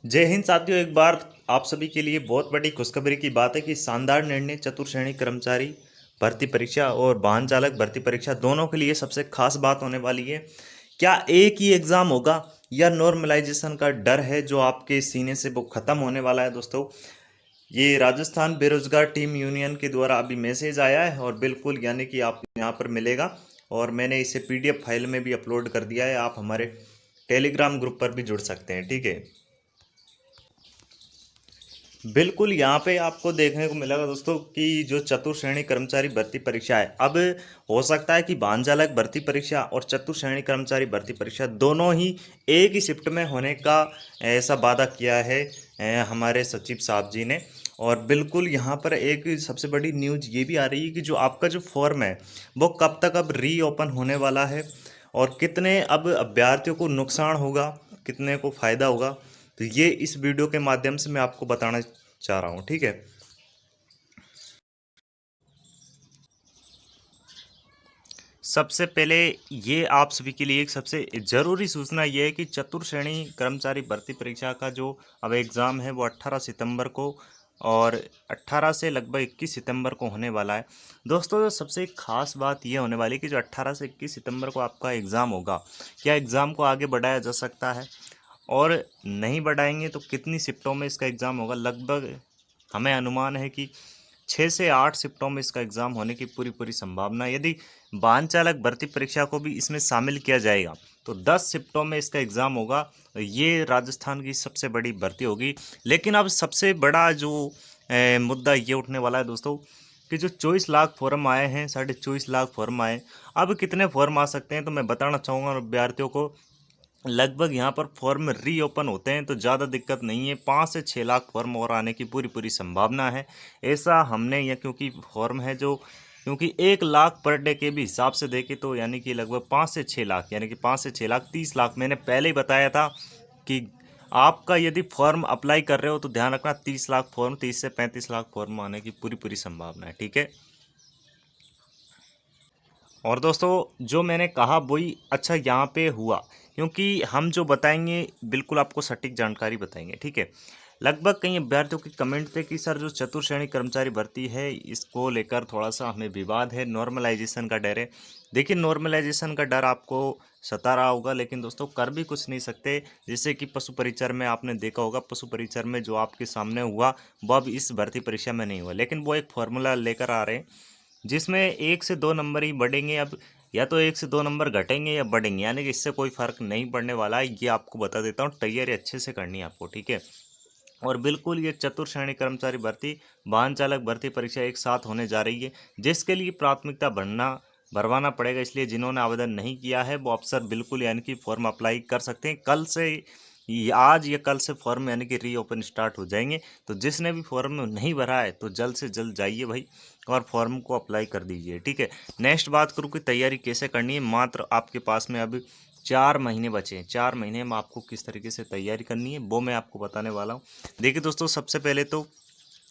जय हिंद साथियों। एक बार आप सभी के लिए बहुत बड़ी खुशखबरी की बात है कि शानदार निर्णय चतुर्थ श्रेणी कर्मचारी भर्ती परीक्षा और वाहन चालक भर्ती परीक्षा दोनों के लिए सबसे खास बात होने वाली है। क्या एक ही एग्जाम होगा या नॉर्मलाइजेशन का डर है जो आपके सीने से वो खत्म होने वाला है दोस्तों। ये राजस्थान बेरोजगार टीम यूनियन के द्वारा अभी मैसेज आया है और बिल्कुल यानी कि आप यहाँ पर मिलेगा। और मैंने इसे पीडीएफ फाइल में भी अपलोड कर दिया है। आप हमारे टेलीग्राम ग्रुप पर भी जुड़ सकते हैं, ठीक है। बिल्कुल, यहाँ पे आपको देखने को मिलेगा दोस्तों कि जो चतुर्थ श्रेणी कर्मचारी भर्ती परीक्षा है, अब हो सकता है कि वाहन चालक भर्ती परीक्षा और चतुर्थ श्रेणी कर्मचारी भर्ती परीक्षा दोनों ही एक ही शिफ्ट में होने का ऐसा वादा किया है हमारे सचिव साहब जी ने। और बिल्कुल यहाँ पर एक सबसे बड़ी न्यूज ये भी आ रही है कि जो आपका जो फॉर्म है वो कब तक अब रीओपन होने वाला है और कितने अब अभ्यर्थियों को नुकसान होगा, कितने को फायदा होगा। तो ये इस वीडियो के माध्यम से मैं आपको बताना चाह रहा हूँ, ठीक है। सबसे पहले ये आप सभी के लिए एक सबसे ज़रूरी सूचना ये है कि चतुर्थ श्रेणी कर्मचारी भर्ती परीक्षा का जो अब एग्ज़ाम है वो 18 सितंबर को और 18 से लगभग 21 सितंबर को होने वाला है। दोस्तों, जो सबसे खास बात ये होने वाली है कि जो 18 से 21 सितंबर को आपका एग्ज़ाम होगा, क्या एग्ज़ाम को आगे बढ़ाया जा सकता है और नहीं बढ़ाएंगे तो कितनी शिफ्टों में इसका एग्ज़ाम होगा। लगभग हमें अनुमान है कि 6 से 8 शिफ्टों में इसका एग्ज़ाम होने की पूरी पूरी संभावना है। यदि वाहन चालक भर्ती परीक्षा को भी इसमें शामिल किया जाएगा तो 10 शिफ्टों में इसका एग्ज़ाम होगा। ये राजस्थान की सबसे बड़ी भर्ती होगी। लेकिन अब सबसे बड़ा जो मुद्दा ये उठने वाला है दोस्तों कि जो 24 लाख फॉर्म आए हैं, 24.5 लाख फॉर्म आए, अब कितने फॉर्म आ सकते हैं तो मैं बताना चाहूँगा अभ्यर्थियों को। लगभग यहाँ पर फॉर्म रीओपन होते हैं तो ज़्यादा दिक्कत नहीं है। 5 से 6 लाख फॉर्म और आने की पूरी पूरी संभावना है। ऐसा हमने यह क्योंकि फॉर्म है जो क्योंकि 1 लाख पर डे के भी हिसाब से देखें तो यानी कि लगभग 5 से 6 लाख, यानी कि 5 से 6 लाख 30 लाख। मैंने पहले ही बताया था कि आपका यदि फॉर्म अप्लाई कर रहे हो तो ध्यान रखना 30 लाख फॉर्म, 30 से 35 लाख फॉर्म आने की पूरी पूरी संभावना है, ठीक है। और दोस्तों, जो मैंने कहा वही अच्छा यहाँ पे हुआ, क्योंकि हम जो बताएंगे बिल्कुल आपको सटीक जानकारी बताएंगे, ठीक है। लगभग कई अभ्यर्थियों के कमेंट थे कि सर जो चतुर्थ श्रेणी कर्मचारी भर्ती है इसको लेकर थोड़ा सा हमें विवाद है, नॉर्मलाइजेशन का डर है। देखिए, नॉर्मलाइजेशन का डर आपको सता रहा होगा लेकिन दोस्तों कर भी कुछ नहीं सकते। जैसे कि पशु परिचर में आपने देखा होगा, पशु परिचर में जो आपके सामने हुआ वो अब इस भर्ती परीक्षा में नहीं हुआ, लेकिन वो एक फॉर्मूला लेकर आ रहे हैं जिसमें 1 से 2 नंबर ही बढ़ेंगे। अब या तो 1 से 2 नंबर घटेंगे या बढ़ेंगे, यानी कि इससे कोई फर्क नहीं पड़ने वाला है। ये आपको बता देता हूँ, तैयारी अच्छे से करनी है आपको, ठीक है। और बिल्कुल ये चतुर्थ श्रेणी कर्मचारी भर्ती वाहन चालक भर्ती परीक्षा एक साथ होने जा रही है, जिसके लिए प्राथमिकता भरवाना पड़ेगा। इसलिए जिन्होंने आवेदन नहीं किया है वो अफसर बिल्कुल यानी कि फॉर्म अप्लाई कर सकते हैं। कल से आज या कल से फॉर्म यानी कि रीओपन स्टार्ट हो जाएंगे। तो जिसने भी फॉर्म नहीं भरा है तो जल्द से जल्द जाइए भाई और फॉर्म को अप्लाई कर दीजिए, ठीक है। नेक्स्ट बात करूँ कि तैयारी कैसे करनी है। मात्र आपके पास में अभी 4 महीने बचे हैं। 4 महीने में आपको किस तरीके से तैयारी करनी है वो मैं आपको बताने वाला हूँ। देखिए दोस्तों, सबसे पहले तो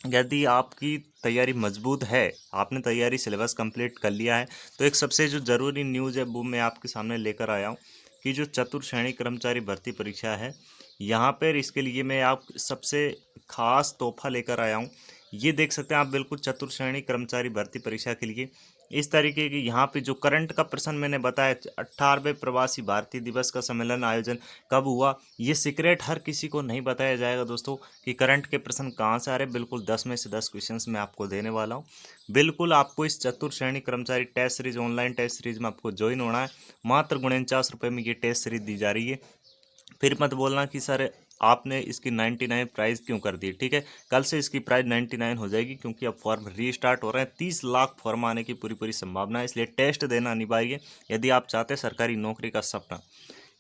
यदि आपकी तैयारी मजबूत है, आपने तैयारी सिलेबस कंप्लीट कर लिया है, तो एक सबसे जो ज़रूरी न्यूज़ है वो मैं आपके सामने लेकर आया हूँ कि जो चतुर्थ श्रेणी कर्मचारी भर्ती परीक्षा है, यहाँ पर इसके लिए मैं आप सबसे खास तोहफा लेकर आया हूँ। ये देख सकते हैं आप, बिल्कुल चतुर्थ श्रेणी कर्मचारी भर्ती परीक्षा के लिए इस तरीके की यहाँ पे जो करंट का प्रश्न मैंने बताया, 18वें प्रवासी भारतीय दिवस का सम्मेलन आयोजन कब हुआ, ये सीक्रेट हर किसी को नहीं बताया जाएगा दोस्तों कि करंट के प्रश्न कहाँ से आ रहे हैं। बिल्कुल 10 में से 10 क्वेश्चंस मैं आपको देने वाला हूँ। बिल्कुल आपको इस चतुर्थ श्रेणी कर्मचारी test series, online test series में आपको ज्वाइन होना है। मात्र 49 रुपये में ये टेस्ट सीरीज दी जा रही है। फिर मत बोलना कि सर आपने इसकी 99 प्राइस क्यों कर दी, ठीक है। कल से इसकी प्राइस 99 हो जाएगी, क्योंकि अब फॉर्म रीस्टार्ट हो रहे हैं। 30 लाख फॉर्म आने की पूरी पूरी संभावना है, इसलिए टेस्ट देना अनिवार्य है यदि आप चाहते हैं सरकारी नौकरी का सपना।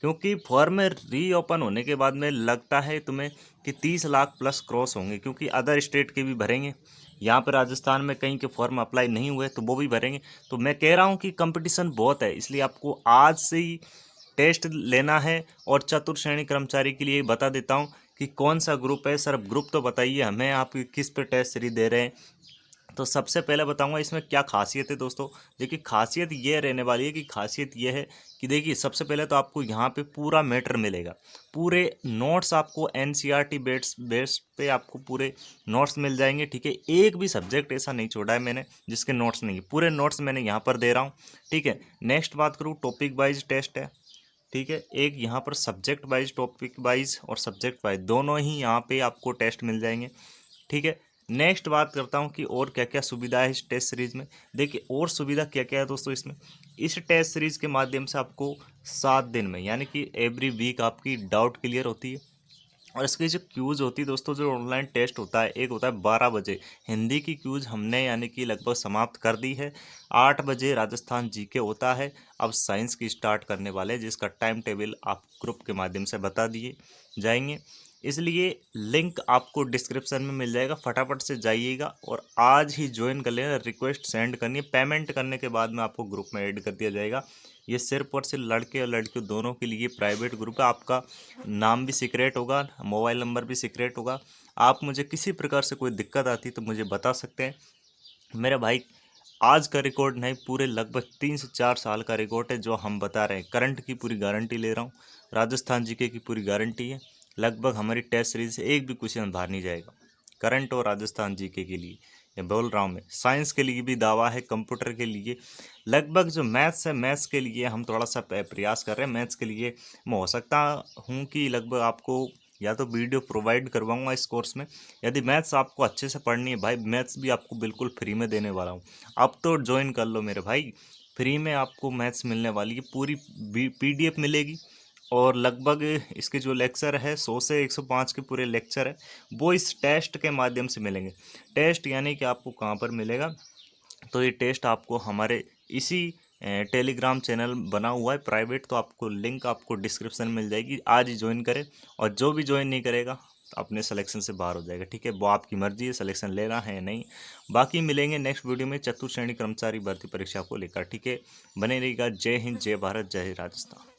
क्योंकि फॉर्म रीओपन होने के बाद में लगता है तुम्हें कि 30 लाख प्लस क्रॉस होंगे, क्योंकि अदर स्टेट के भी भरेंगे। यहाँ पर राजस्थान में कहीं के फॉर्म अप्लाई नहीं हुए तो वो भी भरेंगे। तो मैं कह रहा हूँ कि कंपटीशन बहुत है, इसलिए आपको आज से ही टेस्ट लेना है। और चतुर्थ श्रेणी कर्मचारी के लिए बता देता हूँ कि कौन सा ग्रुप है। सर ग्रुप तो बताइए हमें, आप किस पे टेस्ट सीरीज दे रहे हैं, तो सबसे पहले बताऊंगा इसमें क्या खासियत है दोस्तों। देखिए खासियत ये रहने वाली है कि खासियत ये है कि देखिए सबसे पहले तो आपको यहाँ पे पूरा मैटर मिलेगा, पूरे नोट्स आपको एनसीईआरटी बेस पे आपको पूरे नोट्स मिल जाएंगे, ठीक है। एक भी सब्जेक्ट ऐसा नहीं छोड़ा है मैंने जिसके नोट्स नहीं है, पूरे नोट्स मैंने यहाँ पर दे रहा हूँ, ठीक है। नेक्स्ट बात करूँ, टॉपिक वाइज टेस्ट है, ठीक है। एक यहाँ पर सब्जेक्ट वाइज, टॉपिक वाइज और सब्जेक्ट वाइज दोनों ही यहाँ पे आपको टेस्ट मिल जाएंगे, ठीक है। नेक्स्ट बात करता हूँ कि और क्या क्या सुविधा है इस टेस्ट सीरीज में। देखिए और सुविधा क्या क्या है दोस्तों इसमें। इस टेस्ट सीरीज के माध्यम से आपको 7 दिन में यानी कि एवरी वीक आपकी डाउट क्लियर होती है। और इसकी जो क्यूज होती है दोस्तों, जो ऑनलाइन टेस्ट होता है, एक होता है 12 बजे हिंदी की क्यूज हमने यानी कि लगभग समाप्त कर दी है। 8 बजे राजस्थान जीके होता है। अब साइंस की स्टार्ट करने वाले हैं, जिसका टाइम टेबल आप ग्रुप के माध्यम से बता दिए जाएंगे, इसलिए लिंक आपको डिस्क्रिप्शन में मिल जाएगा। फटाफट से जाइएगा और आज ही ज्वाइन कर लेना। रिक्वेस्ट सेंड करनी है, पेमेंट करने के बाद में आपको ग्रुप में ऐड कर दिया जाएगा। ये सिर्फ और सिर्फ लड़के और लड़कियों दोनों के लिए प्राइवेट ग्रुप है। आपका नाम भी सीक्रेट होगा, मोबाइल नंबर भी सीक्रेट होगा। आप मुझे किसी प्रकार से कोई दिक्कत आती तो मुझे बता सकते हैं मेरे भाई। आज का रिकॉर्ड नहीं, पूरे लगभग 3 से 4 साल का रिकॉर्ड है जो हम बता रहे हैं। करंट की पूरी गारंटी ले रहा हूँ, राजस्थान जीके की पूरी गारंटी है। लगभग हमारी टेस्ट सीरीज से एक भी क्वेश्चन बाहर नहीं जाएगा, करंट और राजस्थान जीके के लिए ये बोल रहा हूँ मैं। साइंस के लिए भी दावा है, कंप्यूटर के लिए लगभग जो मैथ्स है, मैथ्स के लिए हम थोड़ा सा प्रयास कर रहे हैं। मैथ्स के लिए मैं हो सकता हूँ कि लगभग आपको या तो वीडियो प्रोवाइड करवाऊंगा इस कोर्स में। यदि मैथ्स आपको अच्छे से पढ़नी है भाई, मैथ्स भी आपको बिल्कुल फ्री में देने वाला हूँ। अब तो ज्वाइन कर लो मेरे भाई, फ्री में आपको मैथ्स मिलने वाली है, पूरी पीडीएफ मिलेगी। और लगभग इसके जो लेक्चर है 100 से 105 के पूरे लेक्चर है, वो इस टेस्ट के माध्यम से मिलेंगे। टेस्ट यानी कि आपको कहाँ पर मिलेगा, तो ये टेस्ट आपको हमारे इसी टेलीग्राम चैनल बना हुआ है प्राइवेट, तो आपको लिंक आपको डिस्क्रिप्शन में मिल जाएगी। आज ही ज्वाइन करें, और जो भी ज्वाइन नहीं करेगा तो अपने सिलेक्शन से बाहर हो जाएगा, ठीक है। वो आपकी मर्जी है सिलेक्शन लेना है या नहीं। बाकी मिलेंगे नेक्स्ट वीडियो में चतुर्थ श्रेणी कर्मचारी भर्ती परीक्षा को लेकर, ठीक है। बने रहिएगा। जय हिंद, जय भारत, जय राजस्थान।